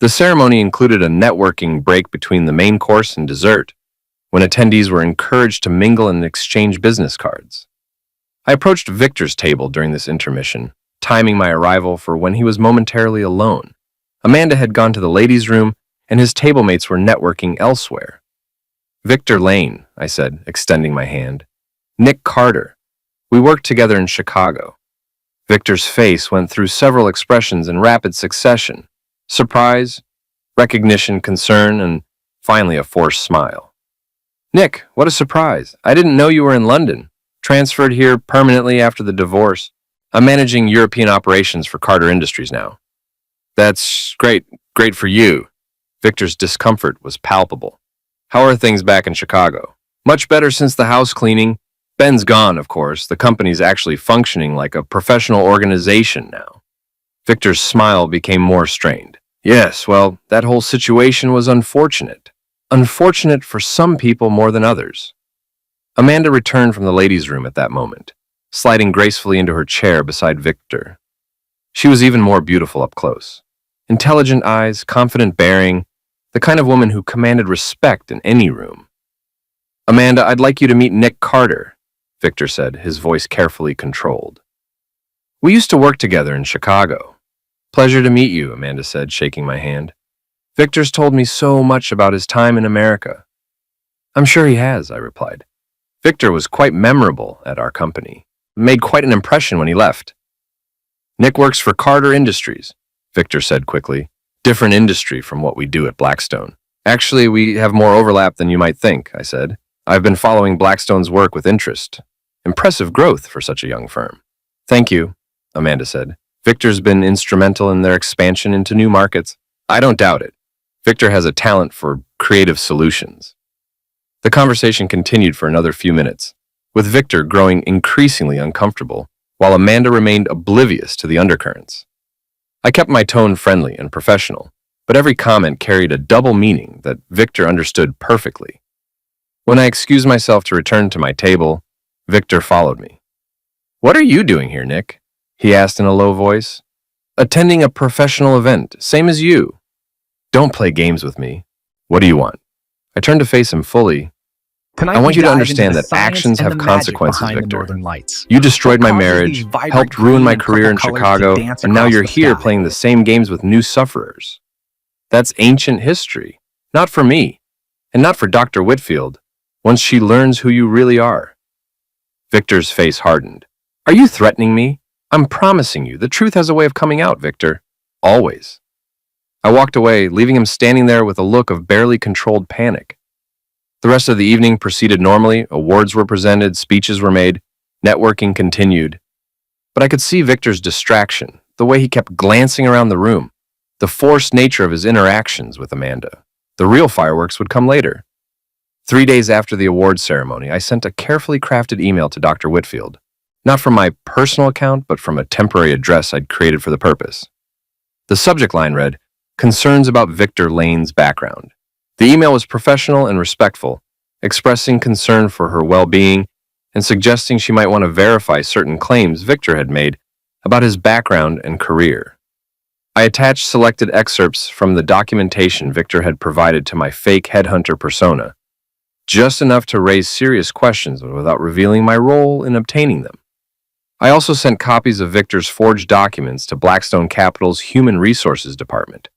The ceremony included a networking break between the main course and dessert, when attendees were encouraged to mingle and exchange business cards. I approached Victor's table during this intermission, timing my arrival for when he was momentarily alone. Amanda had gone to the ladies' room, and his table mates were networking elsewhere. "Victor Lane," I said, extending my hand. "Nick Carter. We worked together in Chicago." Victor's face went through several expressions in rapid succession: surprise, recognition, concern, and finally a forced smile. "Nick, what a surprise. I didn't know you were in London. Transferred here permanently after the divorce. I'm managing European operations for Carter Industries now." "That's great for you." Victor's discomfort was palpable. "How are things back in Chicago?" "Much better since the house cleaning. Ben's gone, of course. The company's actually functioning like a professional organization now." Victor's smile became more strained. Yes, well, that whole situation was unfortunate. Unfortunate for some people more than others. Amanda returned from the ladies' room at that moment, sliding gracefully into her chair beside Victor. She was even more beautiful up close. Intelligent eyes, confident bearing, the kind of woman who commanded respect in any room. Amanda, I'd like you to meet Nick Carter, Victor said, his voice carefully controlled. We used to work together in Chicago. Pleasure to meet you, Amanda said, shaking my hand. Victor's told me so much about his time in America. I'm sure he has, I replied. Victor was quite memorable at our company. Made quite an impression when he left. Nick works for Carter Industries, Victor said quickly. Different industry from what we do at Blackstone. Actually, we have more overlap than you might think, I said. I've been following Blackstone's work with interest. Impressive growth for such a young firm. Thank you, Amanda said. Victor's been instrumental in their expansion into new markets. I don't doubt it. Victor has a talent for creative solutions. The conversation continued for another few minutes, with Victor growing increasingly uncomfortable, while Amanda remained oblivious to the undercurrents. I kept my tone friendly and professional, but every comment carried a double meaning that Victor understood perfectly. When I excused myself to return to my table, Victor followed me. What are you doing here, Nick? He asked in a low voice. Attending a professional event, same as you. Don't play games with me. What do you want? I turned to face him fully. Tonight I want we you to dive understand into that the science actions and have the magic consequences, behind the Victor. Northern Lights. You destroyed my What causes marriage, these vibrant helped ruin green my and career in purple colors to Chicago, dance and now across you're the here sky? playing the same games with new sufferers. That's ancient history. Not for me, and not for Dr. Whitfield, once she learns who you really are. Victor's face hardened. Are you threatening me? I'm promising you, the truth has a way of coming out, Victor. Always. I walked away, leaving him standing there with a look of barely controlled panic. The rest of the evening proceeded normally, awards were presented, speeches were made, networking continued. But I could see Victor's distraction, the way he kept glancing around the room, the forced nature of his interactions with Amanda. The real fireworks would come later. 3 days after the awards ceremony, I sent a carefully crafted email to Dr. Whitfield, not from my personal account, but from a temporary address I'd created for the purpose. The subject line read, Concerns about Victor Lane's background. The email was professional and respectful, expressing concern for her well-being and suggesting she might want to verify certain claims Victor had made about his background and career. I attached selected excerpts from the documentation Victor had provided to my fake headhunter persona, just enough to raise serious questions without revealing my role in obtaining them. I also sent copies of Victor's forged documents to Blackstone Capital's Human Resources Department,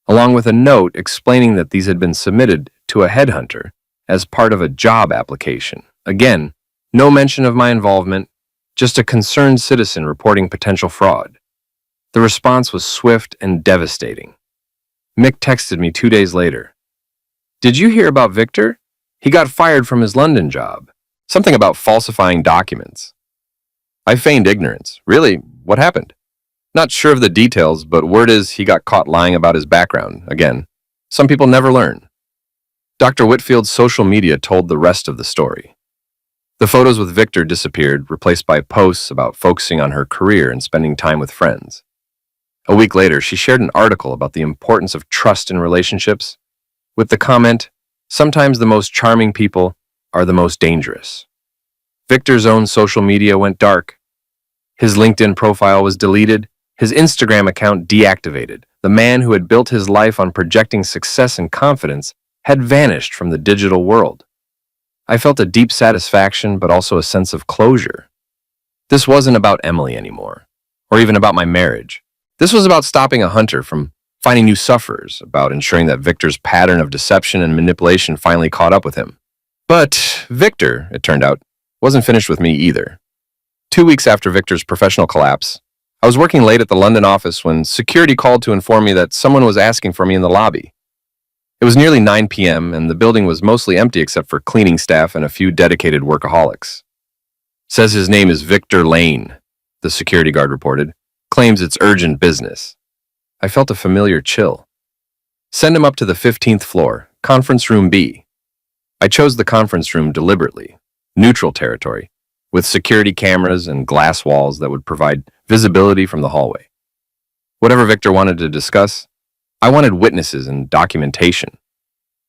along with a note explaining that these had been submitted to a headhunter as part of a job application. Again, no mention of my involvement, just a concerned citizen reporting potential fraud. The response was swift and devastating. Mick texted me 2 days later. Did you hear about Victor? He got fired from his London job. Something about falsifying documents. I feigned ignorance. Really, what happened? Not sure of the details, but word is he got caught lying about his background. Again, some people never learn. Dr. Whitfield's social media told the rest of the story. The photos with Victor disappeared, replaced by posts about focusing on her career and spending time with friends. A week later, she shared an article about the importance of trust in relationships, with the comment, sometimes the most charming people are the most dangerous. Victor's own social media went dark. His LinkedIn profile was deleted, his Instagram account deactivated. The man who had built his life on projecting success and confidence had vanished from the digital world. I felt a deep satisfaction, but also a sense of closure. This wasn't about Emily anymore, or even about my marriage. This was about stopping a hunter from finding new sufferers, about ensuring that Victor's pattern of deception and manipulation finally caught up with him. But Victor, it turned out, wasn't finished with me either. 2 weeks after Victor's professional collapse, I was working late at the London office when security called to inform me that someone was asking for me in the lobby. It was nearly 9 p.m., and the building was mostly empty except for cleaning staff and a few dedicated workaholics. Says his name is Victor Lane, the security guard reported. Claims it's urgent business. I felt a familiar chill. Send him up to the 15th floor, conference room B. I chose the conference room deliberately, neutral territory, with security cameras and glass walls that would provide visibility from the hallway. Whatever Victor wanted to discuss, I wanted witnesses and documentation.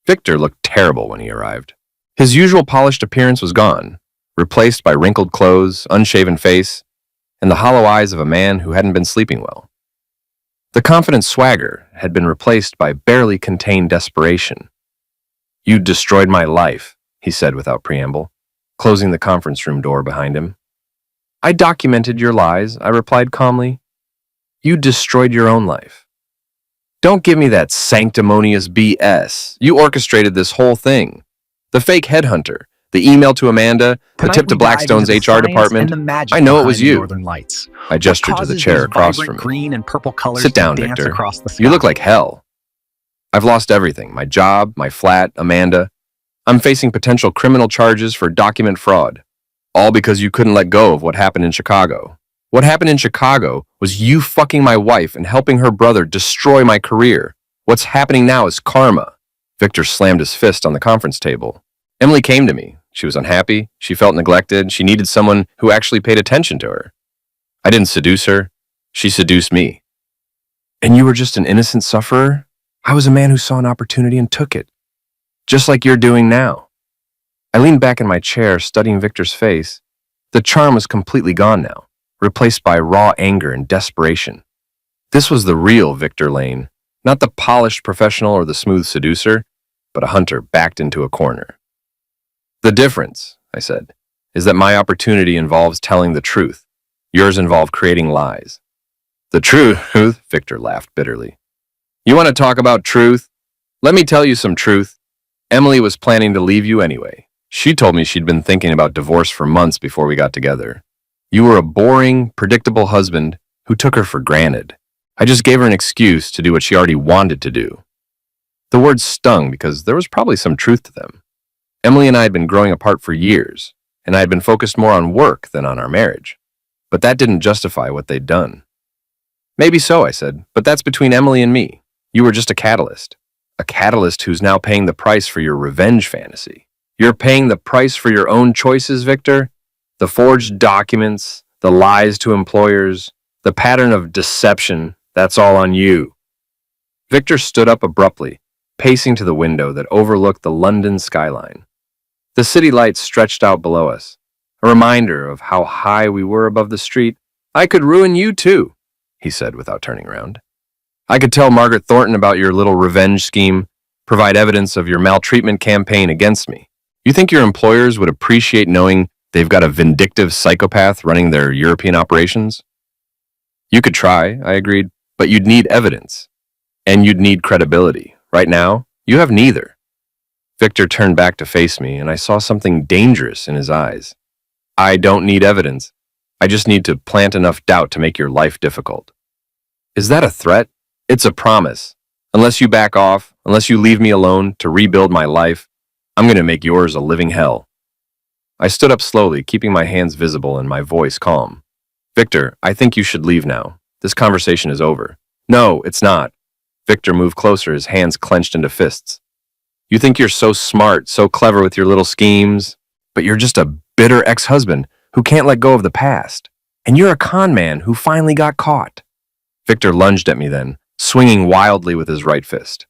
Victor looked terrible when he arrived. His usual polished appearance was gone, replaced by wrinkled clothes, unshaven face, and the hollow eyes of a man who hadn't been sleeping well. The confident swagger had been replaced by barely contained desperation. "You destroyed my life," he said without preamble, closing the conference room door behind him. "I documented your lies," I replied calmly. "You destroyed your own life." "Don't give me that sanctimonious BS. You orchestrated this whole thing. The fake headhunter, the email to Amanda, the tip to Blackstone's HR department. I know it was you." I gestured to the chair across from me. "Sit down, Victor. You look like hell. I've lost everything, my job, my flat, Amanda. I'm facing potential criminal charges for document fraud, all because you couldn't let go of what happened in Chicago. What happened in Chicago was you fucking my wife and helping her brother destroy my career. What's happening now is karma." Victor slammed his fist on the conference table. "Emily came to me. She was unhappy. She felt neglected. She needed someone who actually paid attention to her. I didn't seduce her. She seduced me." "And you were just an innocent sufferer?" "I was a man who saw an opportunity and took it. Just like you're doing now." I leaned back in my chair, studying Victor's face. The charm was completely gone now, replaced by raw anger and desperation. This was the real Victor Lane, not the polished professional or the smooth seducer, but a hunter backed into a corner. "The difference," I said, "is that my opportunity involves telling the truth. Yours involve creating lies." "The truth?" Victor laughed bitterly. "You want to talk about truth? Let me tell you some truth. Emily was planning to leave you anyway. She told me she'd been thinking about divorce for months before we got together. You were a boring, predictable husband who took her for granted. I just gave her an excuse to do what she already wanted to do." The words stung because there was probably some truth to them. Emily and I had been growing apart for years, and I had been focused more on work than on our marriage. But that didn't justify what they'd done. "Maybe so," I said, "but that's between Emily and me. You were just a catalyst. A catalyst who's now paying the price for your revenge fantasy. You're paying the price for your own choices, Victor. The forged documents, the lies to employers, the pattern of deception, that's all on you." Victor stood up abruptly, pacing to the window that overlooked the London skyline. The city lights stretched out below us, a reminder of how high we were above the street. "I could ruin you too," he said without turning around. "I could tell Margaret Thornton about your little revenge scheme, provide evidence of your maltreatment campaign against me. You think your employers would appreciate knowing they've got a vindictive psychopath running their European operations?" "You could try," I agreed, "but you'd need evidence. And you'd need credibility. Right now, you have neither." Victor turned back to face me, and I saw something dangerous in his eyes. "I don't need evidence. I just need to plant enough doubt to make your life difficult." "Is that a threat?" "It's a promise. Unless you back off, unless you leave me alone to rebuild my life, I'm going to make yours a living hell." I stood up slowly, keeping my hands visible and my voice calm. "Victor, I think you should leave now. This conversation is over." "No, it's not." Victor moved closer, his hands clenched into fists. "You think you're so smart, so clever with your little schemes, but you're just a bitter ex-husband who can't let go of the past. And you're a con man who finally got caught." Victor lunged at me then, swinging wildly with his right fist.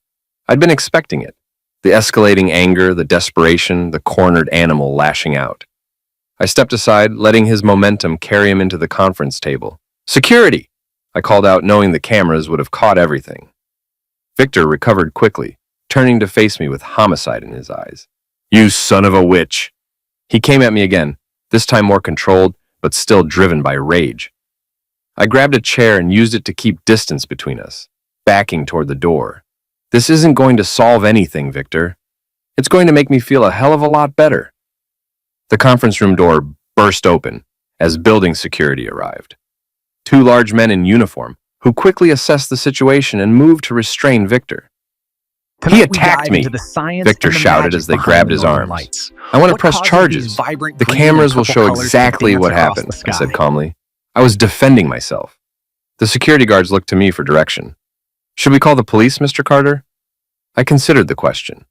I'd been expecting it. The escalating anger, the desperation, the cornered animal lashing out. I stepped aside, letting his momentum carry him into the conference table. "Security!" I called out, knowing the cameras would have caught everything. Victor recovered quickly, turning to face me with homicide in his eyes. "You son of a witch!" He came at me again, this time more controlled, but still driven by rage. I grabbed a chair and used it to keep distance between us, backing toward the door. "This isn't going to solve anything, Victor. It's going to make me feel a hell of a lot better." The conference room door burst open as building security arrived. Two large men in uniform who quickly assessed the situation and moved to restrain Victor. "He attacked me," Victor shouted as they grabbed his arms. "I want to press charges. The cameras will show exactly what happened," I said calmly. I was defending myself. The security guards looked to me for direction. "Should we call the police, Mr. Carter?" I considered the question.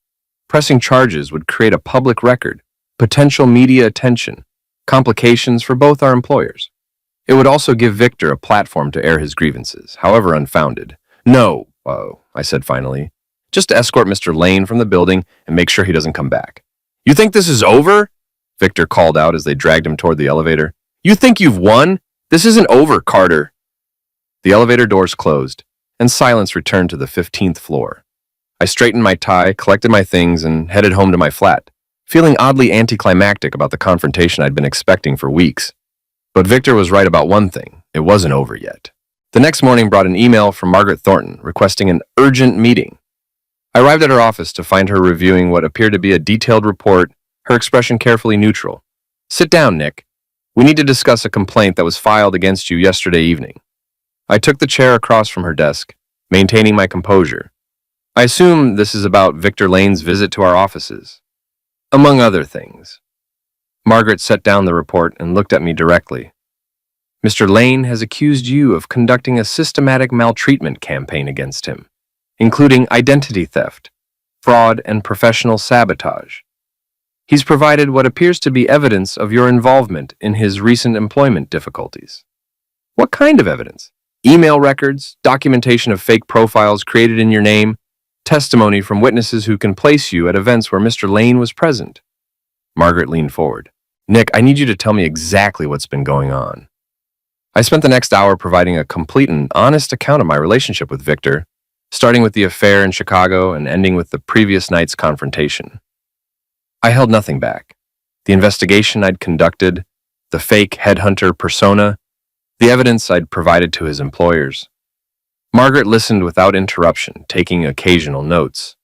Pressing charges would create a public record, potential media attention, complications for both our employers. It would also give Victor a platform to air his grievances, however unfounded. No, I said finally. Just to escort Mr. Lane from the building and make sure he doesn't come back. You think this is over? Victor called out as they dragged him toward the elevator. You think you've won? This isn't over, Carter. The elevator doors closed, and silence returned to the 15th floor. I straightened my tie, collected my things, and headed home to my flat, feeling oddly anticlimactic about the confrontation I'd been expecting for weeks. But Victor was right about one thing. It wasn't over yet. The next morning brought an email from Margaret Thornton requesting an urgent meeting. I arrived at her office to find her reviewing what appeared to be a detailed report, her expression carefully neutral. Sit down, Nick. We need to discuss a complaint that was filed against you yesterday evening. I took the chair across from her desk, maintaining my composure. I assume this is about Victor Lane's visit to our offices. Among other things. Margaret set down the report and looked at me directly. Mr. Lane has accused you of conducting a systematic maltreatment campaign against him, including identity theft, fraud, and professional sabotage. He's provided what appears to be evidence of your involvement in his recent employment difficulties. What kind of evidence? Email records, documentation of fake profiles created in your name, testimony from witnesses who can place you at events where Mr. Lane was present. Margaret leaned forward. Nick, I need you to tell me exactly what's been going on. I spent the next hour providing a complete and honest account of my relationship with Victor, starting with the affair in Chicago and ending with the previous night's confrontation. I held nothing back. The investigation I'd conducted, the fake headhunter persona, the evidence I'd provided to his employers. Margaret listened without interruption, taking occasional notes.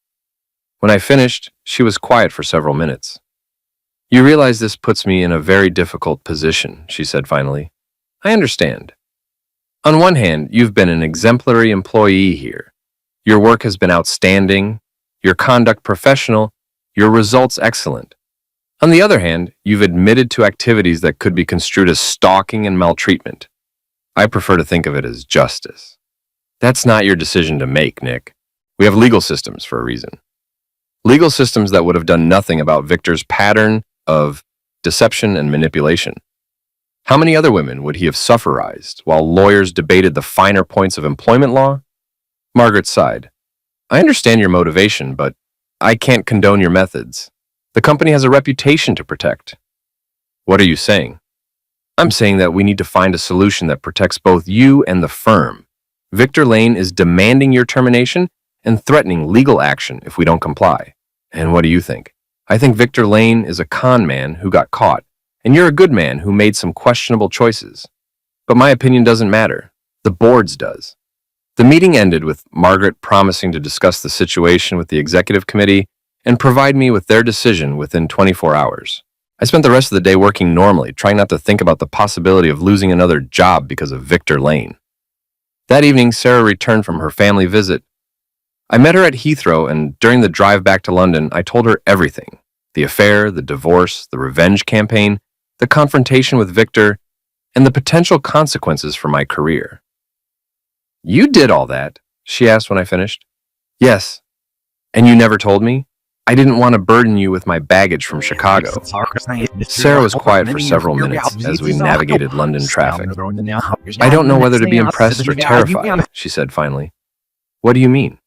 When I finished, she was quiet for several minutes. You realize this puts me in a very difficult position, she said finally. I understand. On one hand, you've been an exemplary employee here. Your work has been outstanding, your conduct professional, your results excellent. On the other hand, you've admitted to activities that could be construed as stalking and maltreatment. I prefer to think of it as justice. That's not your decision to make, Nick. We have legal systems for a reason. Legal systems that would have done nothing about Victor's pattern of deception and manipulation. How many other women would he have sufferized while lawyers debated the finer points of employment law? Margaret sighed. I understand your motivation, but I can't condone your methods. The company has a reputation to protect. What are you saying? I'm saying that we need to find a solution that protects both you and the firm. Victor Lane is demanding your termination and threatening legal action if we don't comply. And what do you think? I think Victor Lane is a con man who got caught, and you're a good man who made some questionable choices. But my opinion doesn't matter. The board's does. The meeting ended with Margaret promising to discuss the situation with the executive committee and provide me with their decision within 24 hours. I spent the rest of the day working normally, trying not to think about the possibility of losing another job because of Victor Lane. That evening, Sarah returned from her family visit. I met her at Heathrow, and during the drive back to London, I told her everything. The affair, the divorce, the revenge campaign, the confrontation with Victor, and the potential consequences for my career. You did all that? She asked when I finished. Yes. And you never told me? I didn't want to burden you with my baggage from Chicago. Sarah was quiet for several minutes as we navigated London traffic. I don't know whether to be impressed or terrified, she said finally. What do you mean?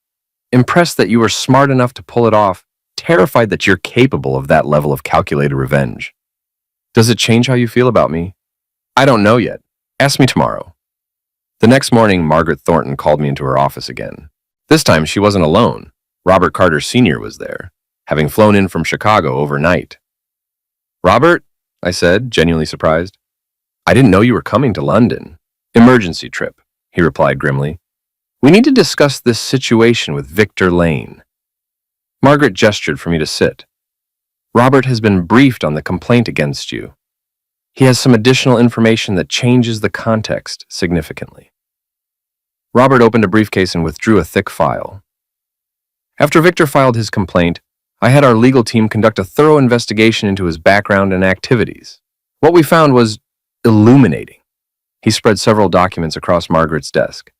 Impressed that you were smart enough to pull it off, terrified that you're capable of that level of calculated revenge. Does it change how you feel about me? I don't know yet. Ask me tomorrow. The next morning, Margaret Thornton called me into her office again. This time, she wasn't alone. Robert Carter Sr. was there, having flown in from Chicago overnight. Robert, I said, genuinely surprised. I didn't know you were coming to London. Emergency trip, he replied grimly. We need to discuss this situation with Victor Lane. Margaret gestured for me to sit. Robert has been briefed on the complaint against you. He has some additional information that changes the context significantly. Robert opened a briefcase and withdrew a thick file. After Victor filed his complaint, I had our legal team conduct a thorough investigation into his background and activities. What we found was illuminating. He spread several documents across Margaret's desk.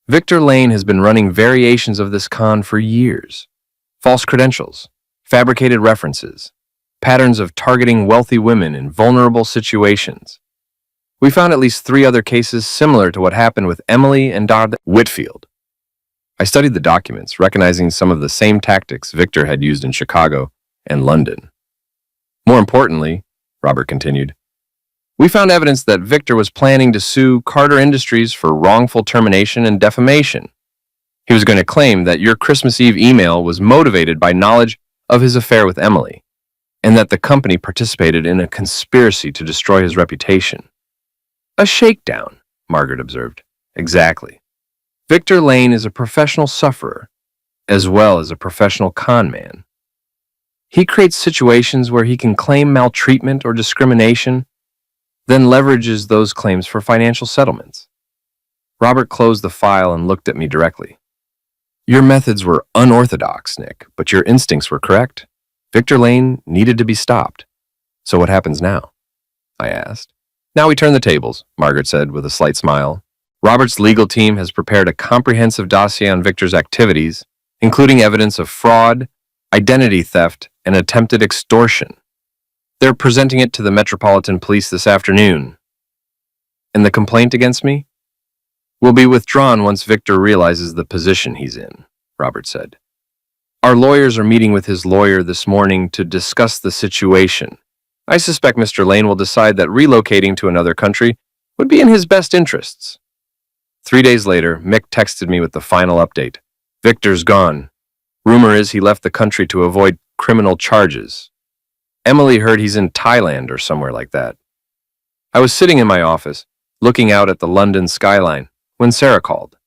Victor Lane has been running variations of this con for years. False credentials, fabricated references, patterns of targeting wealthy women in vulnerable situations. We found at least 3 other cases similar to what happened with Emily and Dr. Whitfield. I studied the documents, recognizing some of the same tactics Victor had used in Chicago and London. More importantly, Robert continued, we found evidence that Victor was planning to sue Carter Industries for wrongful termination and defamation. He was going to claim that your Christmas Eve email was motivated by knowledge of his affair with Emily, and that the company participated in a conspiracy to destroy his reputation. A shakedown, Margaret observed. Exactly. Victor Lane is a professional sufferer, as well as a professional con man. He creates situations where he can claim maltreatment or discrimination, then leverages those claims for financial settlements. Robert closed the file and looked at me directly. Your methods were unorthodox, Nick, but your instincts were correct. Victor Lane needed to be stopped. So what happens now? I asked. Now we turn the tables, Margaret said with a slight smile. Robert's legal team has prepared a comprehensive dossier on Victor's activities, including evidence of fraud, identity theft, and attempted extortion. They're presenting it to the Metropolitan Police this afternoon. And the complaint against me will be withdrawn once Victor realizes the position he's in, Robert said. Our lawyers are meeting with his lawyer this morning to discuss the situation. I suspect Mr. Lane will decide that relocating to another country would be in his best interests. 3 days later, Mick texted me with the final update. Victor's gone. Rumor is he left the country to avoid criminal charges. Emily heard he's in Thailand or somewhere like that. I was sitting in my office, looking out at the London skyline, when Sarah called.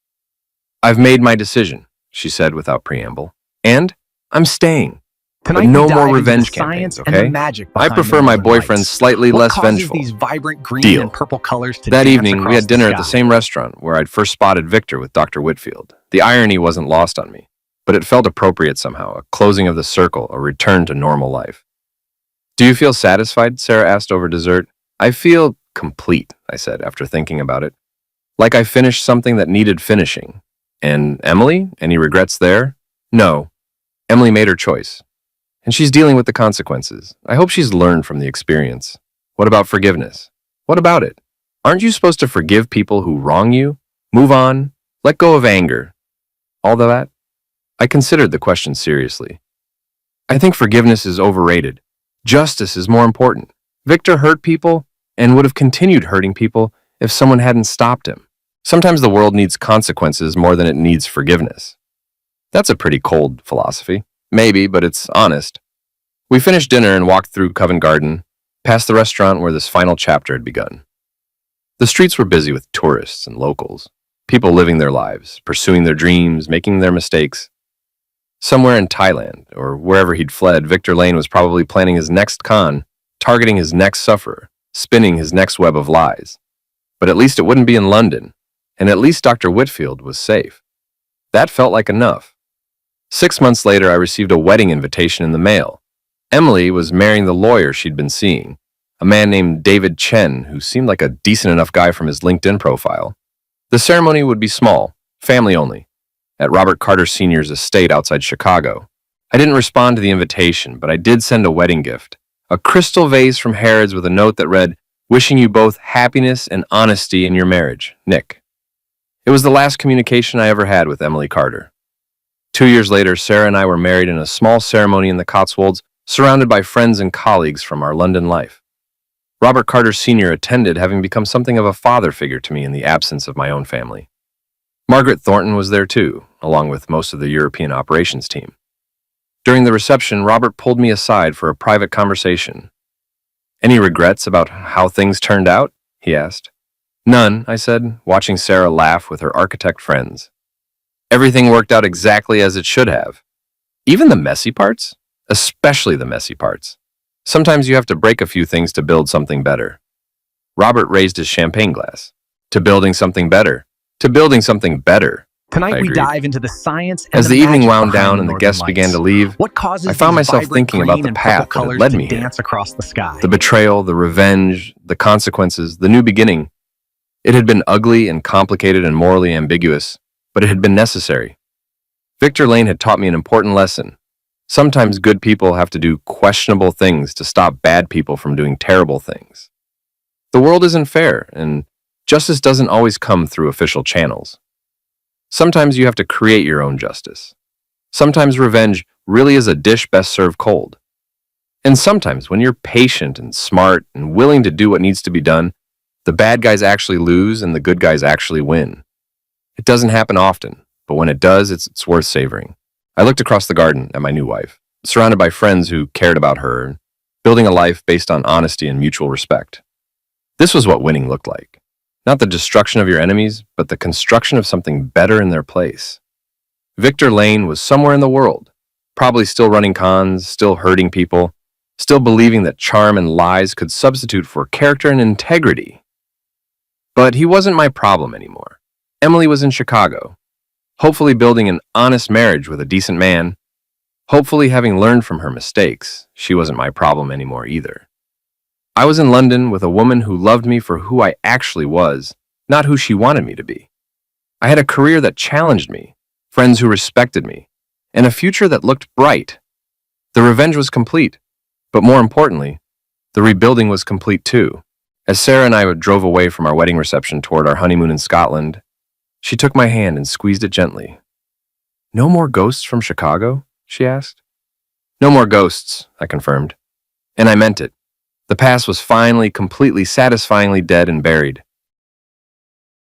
I've made my decision, she said without preamble. And I'm staying. But no more revenge campaigns, okay? I prefer my boyfriend slightly less vengeful. These vibrant green Deal. and purple colors to That dance evening, we across had dinner the at the sky? same restaurant where I'd first spotted Victor with Dr. Whitfield. The irony wasn't lost on me, but it felt appropriate somehow, a closing of the circle, a return to normal life. Do you feel satisfied? Sarah asked over dessert. I feel complete, I said after thinking about it. Like I finished something that needed finishing. And Emily? Any regrets there? No. Emily made her choice. And she's dealing with the consequences. I hope she's learned from the experience. What about forgiveness? What about it? Aren't you supposed to forgive people who wrong you? Move on? Let go of anger? All that? I considered the question seriously. I think forgiveness is overrated. Justice is more important. Victor hurt people and would have continued hurting people if someone hadn't stopped him. Sometimes the world needs consequences more than it needs forgiveness. That's a pretty cold philosophy. Maybe, but it's honest. We finished dinner and walked through Covent Garden, past the restaurant where this final chapter had begun. The streets were busy with tourists and locals, people living their lives, pursuing their dreams, making their mistakes. Somewhere in Thailand, or wherever he'd fled, Victor Lane was probably planning his next con, targeting his next sufferer, spinning his next web of lies. But at least it wouldn't be in London, and at least Dr. Whitfield was safe. That felt like enough. 6 months later, I received a wedding invitation in the mail. Emily was marrying the lawyer she'd been seeing, a man named David Chen, who seemed like a decent enough guy from his LinkedIn profile. The ceremony would be small, family only, at Robert Carter Sr.'s estate outside Chicago. I didn't respond to the invitation, but I did send a wedding gift, a crystal vase from Harrods with a note that read, "Wishing you both happiness and honesty in your marriage, Nick." It was the last communication I ever had with Emily Carter. 2 years later, Sarah and I were married in a small ceremony in the Cotswolds, surrounded by friends and colleagues from our London life. Robert Carter Sr. attended, having become something of a father figure to me in the absence of my own family. Margaret Thornton was there too, along with most of the European operations team. During the reception, Robert pulled me aside for a private conversation. "Any regrets about how things turned out?" he asked. "None," I said, watching Sarah laugh with her architect friends. Everything worked out exactly as it should have. Even the messy parts? Especially the messy parts. Sometimes you have to break a few things to build something better. Robert raised his champagne glass. To building something better. To building something better. Tonight we dive into the science and As the evening magic wound behind down and the Northern guests began Lights. to leave, What causes I found these myself vibrant thinking about green the and path purple that had colors led to me here. dance across the sky? The betrayal, the revenge, the consequences, the new beginning. It had been ugly and complicated and morally ambiguous, but it had been necessary. Victor Lane had taught me an important lesson. Sometimes good people have to do questionable things to stop bad people from doing terrible things. The world isn't fair, and justice doesn't always come through official channels. Sometimes you have to create your own justice. Sometimes revenge really is a dish best served cold. And sometimes, when you're patient and smart and willing to do what needs to be done, the bad guys actually lose and the good guys actually win. It doesn't happen often, but when it does, it's worth savoring. I looked across the garden at my new wife, surrounded by friends who cared about her, building a life based on honesty and mutual respect. This was what winning looked like. Not the destruction of your enemies, but the construction of something better in their place. Victor Lane was somewhere in the world, probably still running cons, still hurting people, still believing that charm and lies could substitute for character and integrity. But he wasn't my problem anymore. Emily was in Chicago, hopefully building an honest marriage with a decent man. Hopefully, having learned from her mistakes, she wasn't my problem anymore either. I was in London with a woman who loved me for who I actually was, not who she wanted me to be. I had a career that challenged me, friends who respected me, and a future that looked bright. The revenge was complete, but more importantly, the rebuilding was complete too. As Sarah and I drove away from our wedding reception toward our honeymoon in Scotland, she took my hand and squeezed it gently. "No more ghosts from Chicago?" she asked. "No more ghosts," I confirmed. And I meant it. The past was finally, completely, satisfyingly dead and buried.